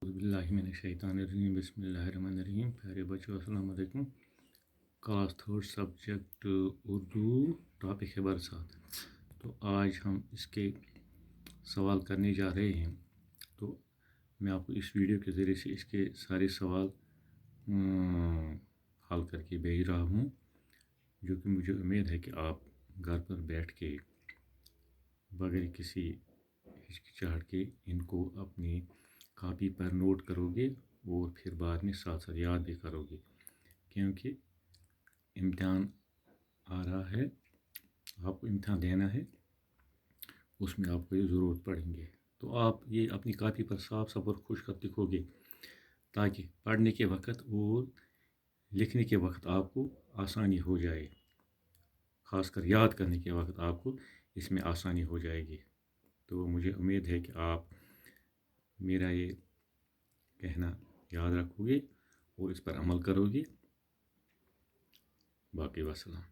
बिस्मिल्लाहिर्रहमानिर्रहीम बिस्मिल्लाहिर्रहमानिर्रहीम। प्यारे बच्चों अस्सलाम वालेकुम। Class third subject Urdu, topic है बरसात। तो आज हम इसके सवाल करने जा रहे हैं। तो मैं आपको इस वीडियो के ज़रिए से इसके सारे सवाल हल करके भेज रहा हूँ, जो कि मुझे उम्मीद है कि आप घर पर बैठ के बगैर किसी हिचकिचाहट के इनको अपनी कॉपी पर नोट करोगे और फिर बाद में साथ साथ याद भी करोगे, क्योंकि इम्तिहान आ रहा है, आपको इम्तिहान देना है, उसमें आपको ये ज़रूरत पड़ेंगे। तो आप ये अपनी कॉपी पर साफ साफ और खुश कर लिखोगे, ताकि पढ़ने के वक्त और लिखने के वक्त आपको आसानी हो जाए, ख़ासकर याद करने के वक्त आपको इसमें आसानी हो जाएगी। तो मुझे उम्मीद है कि आप मेरा ये कहना याद रखोगे और इस पर अमल करोगे। बाकी वस्सलाम।